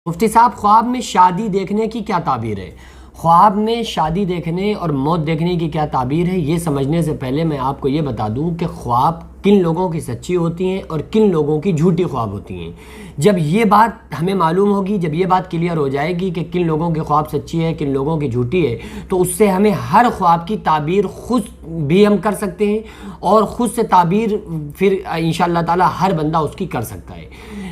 مفتی صاحب، خواب میں شادی دیکھنے کی کیا تعبیر ہے؟ خواب میں شادی دیکھنے اور موت دیکھنے کی کیا تعبیر ہے، یہ سمجھنے سے پہلے میں آپ کو یہ بتا دوں کہ خواب کن لوگوں کی سچی ہوتی ہیں اور کن لوگوں کی جھوٹی خواب ہوتی ہیں۔ جب یہ بات ہمیں معلوم ہوگی، جب یہ بات کلیئر ہو جائے گی کہ کن لوگوں کی خواب سچی ہے کن لوگوں کی جھوٹی ہے، تو اس سے ہمیں ہر خواب کی تعبیر خود بھی ہم کر سکتے ہیں اور خود سے تعبیر پھر انشاءاللہ تعالی ہر بندہ اس کی کر سکتا ہے۔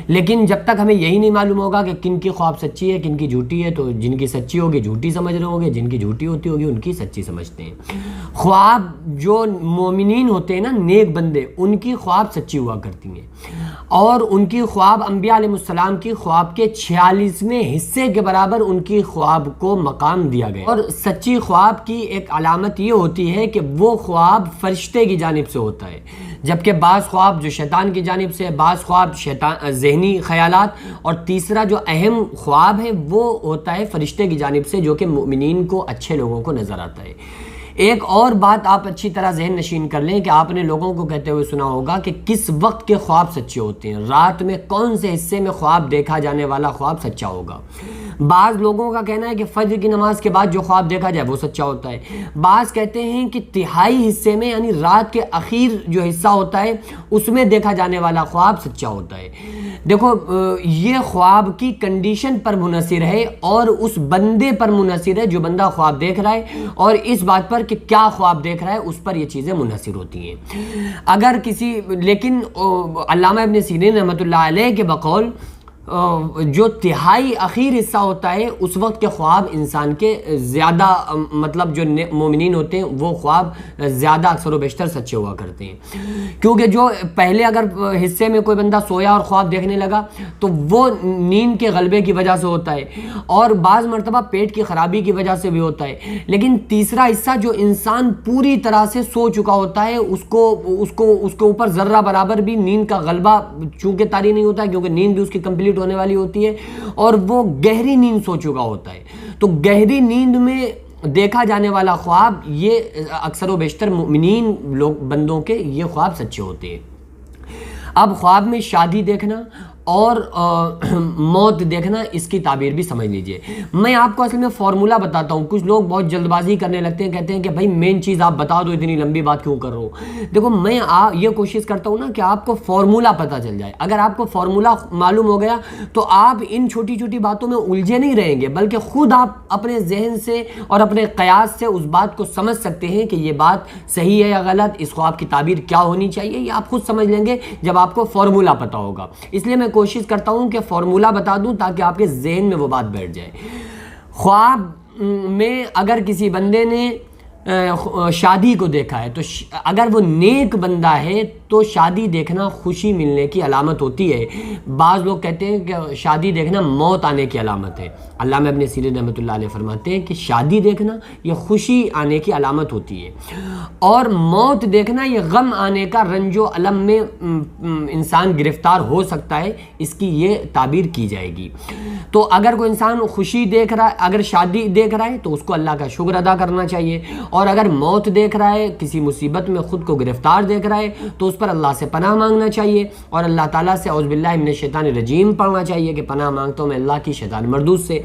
لیکن جب تک ہمیں یہی نہیں معلوم ہوگا کہ کن کی خواب سچی ہے کن کی جھوٹی ہے، تو جن کی سچی ہوگی جھوٹی سمجھ رہے ہوں گے، جن کی جھوٹی ہوتی ہوگی ان کی سچی سمجھتے ہیں۔ خواب جو مومنین ہوتے ہیں نا، نیک بندے، ان کی خواب سچی ہوا کرتی ہیں، اور ان کی خواب انبیاء علیہ السلام کی خواب کے 46ویں حصے کے برابر ان کی خواب کو مقام دیا گیا۔ اور سچی خواب کی ایک علامت یہ ہوتی ہے کہ وہ خواب فرشتے کی جانب سے ہوتا ہے، جبکہ بعض خواب جو شیطان کی جانب سے، بعض خواب ذہنی خیالات، اور تیسرا جو اہم خواب ہے وہ ہوتا ہے فرشتے کی جانب سے، جو کہ مومنین کو، اچھے لوگوں کو نظر آتا ہے۔ ایک اور بات آپ اچھی طرح ذہن نشین کر لیں کہ آپ نے لوگوں کو کہتے ہوئے سنا ہوگا کہ کس وقت کے خواب سچے ہوتے ہیں، رات میں کون سے حصے میں خواب دیکھا جانے والا خواب سچا ہوگا۔ بعض لوگوں کا کہنا ہے کہ فجر کی نماز کے بعد جو خواب دیکھا جائے وہ سچا ہوتا ہے، بعض کہتے ہیں کہ تہائی حصے میں، یعنی رات کے اخیر جو حصہ ہوتا ہے اس میں دیکھا جانے والا خواب سچا ہوتا ہے۔ دیکھو، یہ خواب کی کنڈیشن پر منحصر ہے اور اس بندے پر منحصر ہے جو بندہ خواب دیکھ رہا ہے، اور اس بات پر کہ کیا خواب دیکھ رہا ہے اس پر یہ چیزیں منحصر ہوتی ہیں۔ لیکن علامہ ابن سیرین رحمۃ اللہ علیہ کے بقول جو تہائی اخیر حصہ ہوتا ہے اس وقت کے خواب انسان کے زیادہ، مطلب جو مومنین ہوتے ہیں وہ خواب زیادہ اکثر و بیشتر سچے ہوا کرتے ہیں، کیونکہ جو پہلے اگر حصے میں کوئی بندہ سویا اور خواب دیکھنے لگا تو وہ نیند کے غلبے کی وجہ سے ہوتا ہے، اور بعض مرتبہ پیٹ کی خرابی کی وجہ سے بھی ہوتا ہے۔ لیکن تیسرا حصہ جو انسان پوری طرح سے سو چکا ہوتا ہے، اس کو اوپر ذرہ برابر بھی نیند کا غلبہ چونکہ طاری نہیں ہوتا ہے، کیونکہ نیند بھی اس کی کمپلیٹ ہونے والی ہوتی ہے، اور وہ گہری نیند سو چکا ہوتا ہے۔ تو گہری نیند میں دیکھا جانے والا خواب، یہ اکثر و بیشتر مومنین بندوں کے یہ خواب سچے ہوتے ہیں۔ اب خواب میں شادی دیکھنا اور موت دیکھنا، اس کی تعبیر بھی سمجھ لیجئے۔ میں آپ کو اصل میں فارمولہ بتاتا ہوں، کچھ لوگ بہت جلد بازی کرنے لگتے ہیں، کہتے ہیں کہ بھائی مین چیز آپ بتا دو، اتنی لمبی بات کیوں کر رہا ہوں۔ دیکھو، میں یہ کوشش کرتا ہوں نا کہ آپ کو فارمولہ پتہ چل جائے۔ اگر آپ کو فارمولہ معلوم ہو گیا تو آپ ان چھوٹی چھوٹی باتوں میں الجھے نہیں رہیں گے، بلکہ خود آپ اپنے ذہن سے اور اپنے قیاس سے اس بات کو سمجھ سکتے ہیں کہ یہ بات صحیح ہے یا غلط، اس خواب کی تعبیر کیا ہونی چاہیے، یہ آپ خود سمجھ لیں گے جب آپ کو فارمولہ پتہ ہوگا۔ اس لیے میں کوشش کرتا ہوں کہ فارمولہ بتا دوں تاکہ آپ کے ذہن میں وہ بات بیٹھ جائے۔ خواب میں اگر کسی بندے نے شادی کو دیکھا ہے تو اگر وہ نیک بندہ ہے تو شادی دیکھنا خوشی ملنے کی علامت ہوتی ہے۔ بعض لوگ کہتے ہیں کہ شادی دیکھنا موت آنے کی علامت ہے۔ علامہ ابن سیرین رحمۃ اللہ علیہ فرماتے ہیں کہ شادی دیکھنا یہ خوشی آنے کی علامت ہوتی ہے، اور موت دیکھنا یہ غم آنے کا، رنج و الم میں انسان گرفتار ہو سکتا ہے، اس کی یہ تعبیر کی جائے گی۔ تو اگر کوئی انسان خوشی دیکھ رہا ہے، اگر شادی دیکھ رہا ہے تو اس کو اللہ کا شکر ادا کرنا چاہیے، اور اگر موت دیکھ رہا ہے، کسی مصیبت میں خود کو گرفتار دیکھ رہا ہے تو اس پر اللہ سے پناہ مانگنا چاہیے، اور اللہ تعالیٰ سے اعوذ باللہ من الشیطان الرجیم پڑھنا چاہیے کہ پناہ مانگتا ہوں میں اللہ کی شیطان مردود سے۔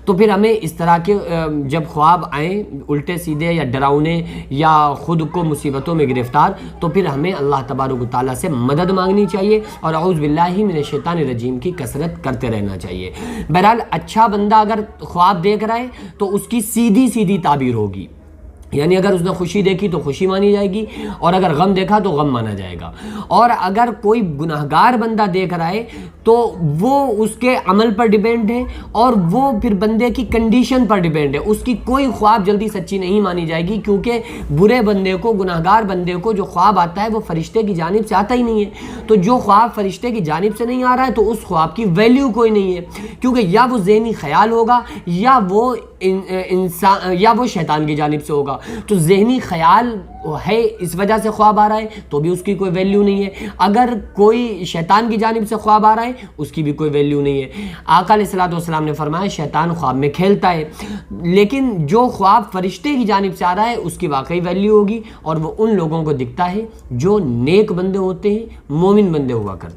تو پھر ہمیں اس طرح کے جب خواب آئیں الٹے سیدھے یا ڈراؤنے یا خود کو مصیبتوں میں گرفتار، تو پھر ہمیں اللہ تبارک و تعالیٰ سے مدد مانگنی چاہیے اور اعوذ باللہ من الشیطان الرجیم کی کثرت کرتے رہنا چاہیے۔ بہرحال اچھا بندہ اگر خواب دیکھ رہا ہے تو اس کی سیدھی سیدھی تعبیر ہوگی، یعنی اگر اس نے خوشی دیکھی تو خوشی مانی جائے گی، اور اگر غم دیکھا تو غم مانا جائے گا۔ اور اگر کوئی گناہگار بندہ دیکھ رہا ہے تو وہ اس کے عمل پر ڈیپینڈ ہے، اور وہ پھر بندے کی کنڈیشن پر ڈیپینڈ ہے، اس کی کوئی خواب جلدی سچی نہیں مانی جائے گی، کیونکہ برے بندے کو، گناہگار بندے کو جو خواب آتا ہے وہ فرشتے کی جانب سے آتا ہی نہیں ہے۔ تو جو خواب فرشتے کی جانب سے نہیں آ رہا ہے تو اس خواب کی ویلیو کوئی نہیں ہے، کیونکہ یا وہ ذہنی خیال ہوگا یا وہ شیطان کی جانب سے ہوگا۔ تو ذہنی خیال ہے اس وجہ سے خواب آ رہا ہے تو بھی اس کی کوئی ویلیو نہیں ہے، اگر کوئی شیطان کی جانب سے خواب آ رہا ہے اس کی بھی کوئی ویلیو نہیں ہے۔ آقا علیہ الصلوۃ والسلام نے فرمایا شیطان خواب میں کھیلتا ہے، لیکن جو خواب فرشتے کی جانب سے آ رہا ہے اس کی واقعی ویلیو ہوگی، اور وہ ان لوگوں کو دکھتا ہے جو نیک بندے ہوتے ہیں، مومن بندے ہوا کرتے ہیں۔